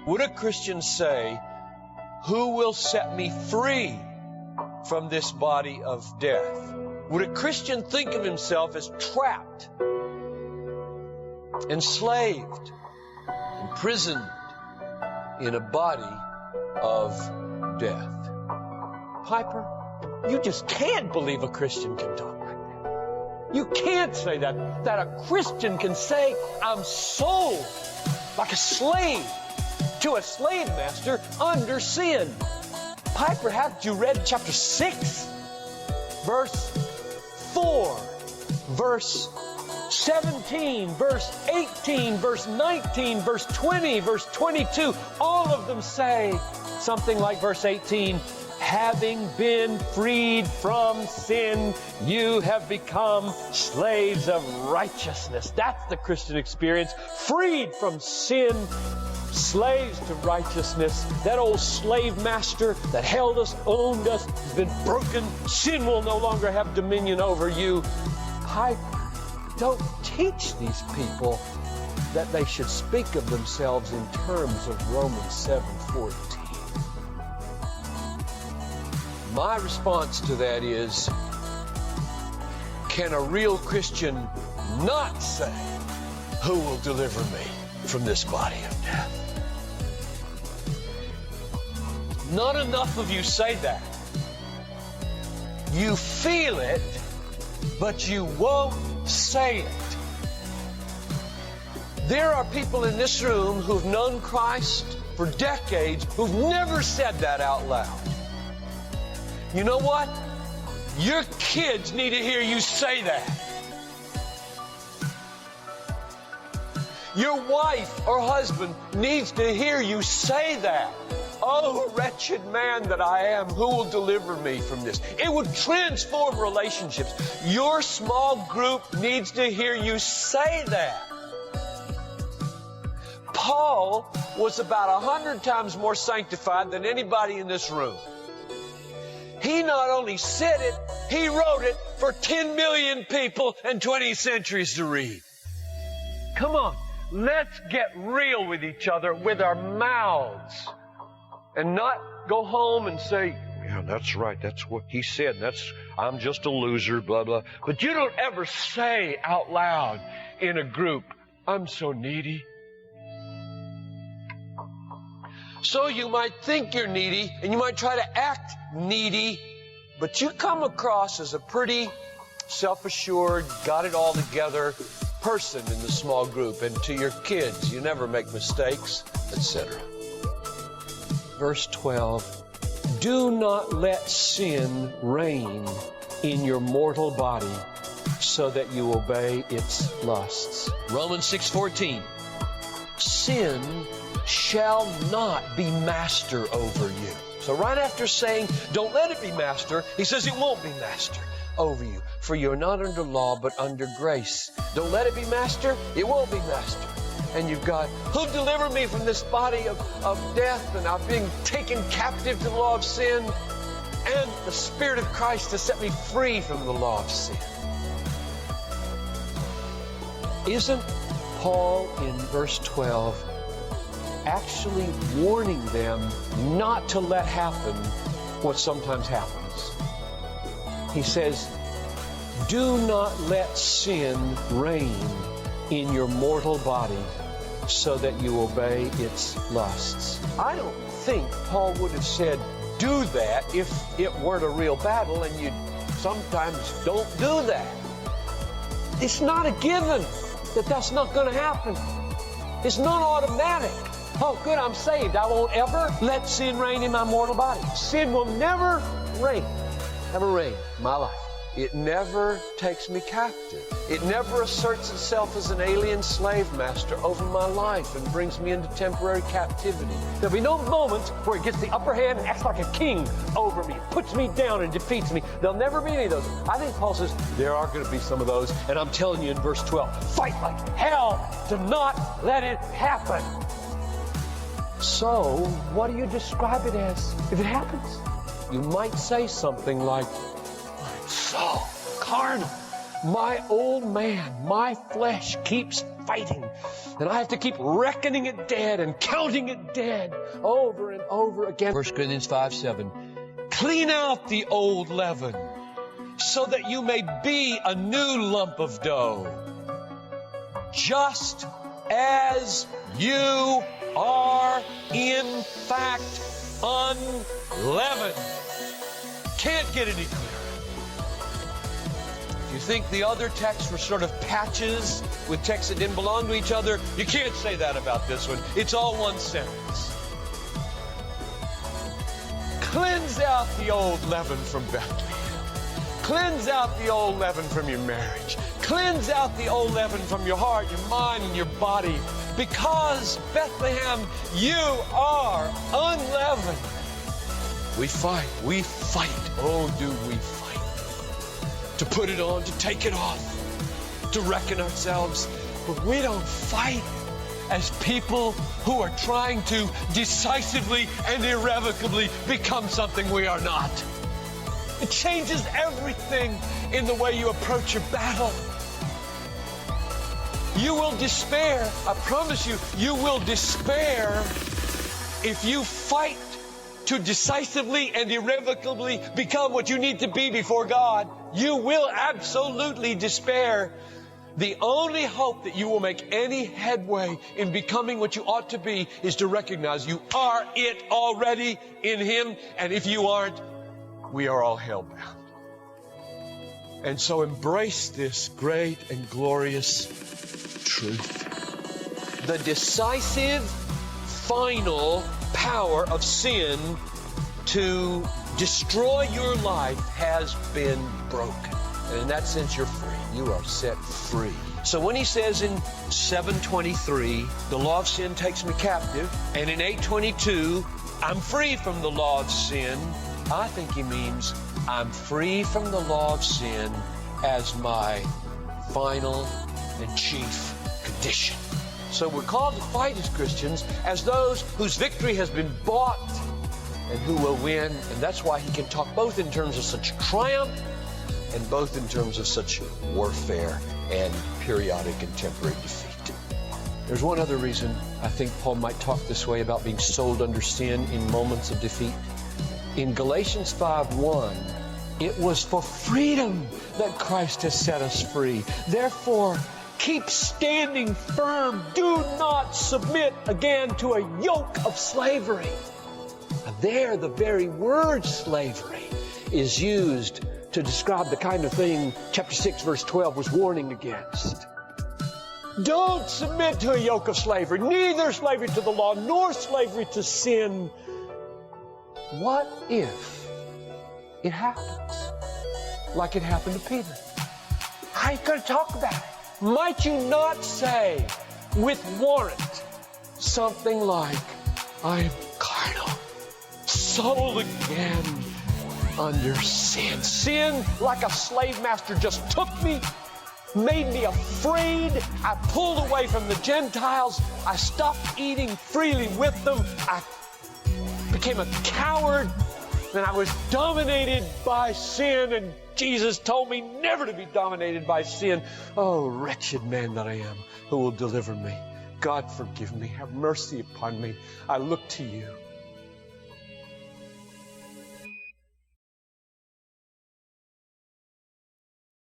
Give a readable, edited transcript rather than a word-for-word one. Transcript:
Would a Christian say, who will set me free from this body of death? Would a Christian think of himself as trapped, enslaved, imprisoned in a body of death? Piper, you just can't believe a Christian can talk like that. You can't say that a Christian can say, I'm sold like a slave to a slave master under sin. Piper, haven't you read chapter 6, verse 4, verse 17, verse 18, verse 19, verse 20, verse 22? All of them say something like verse 18, having been freed from sin, you have become slaves of righteousness. That's the Christian experience. Freed from sin, slaves to righteousness. That old slave master that held us, owned us, has been broken. Sin will no longer have dominion over you. Piper, don't teach these people that they should speak of themselves in terms of Romans 7:14. My response to that is, can a real Christian not say, who will deliver me from this body of death? Not enough of you say that. You feel it, but you won't say it. There are people in this room who've known Christ for decades who've never said that out loud. You know what? Your kids need to hear you say that. Your wife or husband needs to hear you say that. Oh, wretched man that I am, who will deliver me from this? It would transform relationships. Your small group needs to hear you say that. Paul was about 100 times more sanctified than anybody in this room. He not only said it, he wrote it for 10 million people and 20 centuries to read. Come on, let's get real with each other with our mouths and not go home and say, yeah, that's right, that's what he said, I'm just a loser, blah, blah. But you don't ever say out loud in a group, I'm so needy. So you might think you're needy, and you might try to act needy, but you come across as a pretty self-assured, got it all together person in the small group. And to your kids, you never make mistakes, etc. Verse 12, do not let sin reign in your mortal body so that you obey its lusts. Romans 6:14, sin shall not be master over you. So right after saying, don't let it be master, he says it won't be master over you. For you're not under law, but under grace. Don't let it be master, it won't be master. And you've got, who'll deliver me from this body of death, and I'm being taken captive to the law of sin, and the Spirit of Christ to set me free from the law of sin. Isn't Paul in verse 12 actually warning them not to let happen what sometimes happens? He says, do not let sin reign in your mortal body so that you obey its lusts. I don't think Paul would have said, do that, if it weren't a real battle, and you sometimes don't do that. It's not a given that that's not going to happen. It's not automatic. Oh, good, I'm saved. I won't ever let sin reign in my mortal body. Sin will never reign in my life. It never takes me captive. It never asserts itself as an alien slave master over my life and brings me into temporary captivity. There'll be no moments where it gets the upper hand and acts like a king over me, puts me down and defeats me. There'll never be any of those. I think Paul says there are going to be some of those, and I'm telling you in verse 12, fight like hell to not let it happen. So, what do you describe it as if it happens? You might say something like, I'm so carnal. My old man, my flesh keeps fighting. And I have to keep reckoning it dead and counting it dead over and over again. 1 Corinthians 5:7. Clean out the old leaven so that you may be a new lump of dough, just as you are in fact unleavened. Can't get any clearer. If you think the other texts were sort of patches with texts that didn't belong to each other, you can't say that about this one. It's all one sentence. Cleanse out the old leaven from Bethlehem. Cleanse out the old leaven from your marriage. Cleanse out the old leaven from your heart, your mind, and your body. Because, Bethlehem, you are unleavened. We fight. Oh, do we fight. To put it on, to take it off, to reckon ourselves. But we don't fight as people who are trying to decisively and irrevocably become something we are not. It changes everything in the way you approach your battle. You will despair. I promise you, you will despair if you fight to decisively and irrevocably become what you need to be before God. You will absolutely despair. The only hope that you will make any headway in becoming what you ought to be is to recognize you are it already in Him. And if you aren't, we are all hellbound. And so embrace this great and glorious truth. The decisive, final power of sin to destroy your life has been broken. And in that sense, you're free. You are set free. So when he says in 7:23, the law of sin takes me captive, and in 8:22, I'm free from the law of sin, I think he means I'm free from the law of sin as my final and chief condition. So we're called to fight as Christians as those whose victory has been bought and who will win. And that's why he can talk both in terms of such triumph and both in terms of such warfare and periodic and temporary defeat. There's one other reason I think Paul might talk this way about being sold under sin in moments of defeat. In Galatians 5:1, it was for freedom that Christ has set us free. Therefore, keep standing firm. Do not submit again to a yoke of slavery. There, the very word slavery is used to describe the kind of thing chapter 6, verse 12 was warning against. Don't submit to a yoke of slavery, neither slavery to the law, nor slavery to sin. What if it happens like it happened to Peter? How are you going to talk about it? Might you not say with warrant something like, I am carnal, sold again under sin. Sin, like a slave master, just took me, made me afraid. I pulled away from the Gentiles. I stopped eating freely with them. I became a coward, and I was dominated by sin, and Jesus told me never to be dominated by sin. Oh, wretched man that I am, who will deliver me? God, forgive me. Have mercy upon me. I look to you.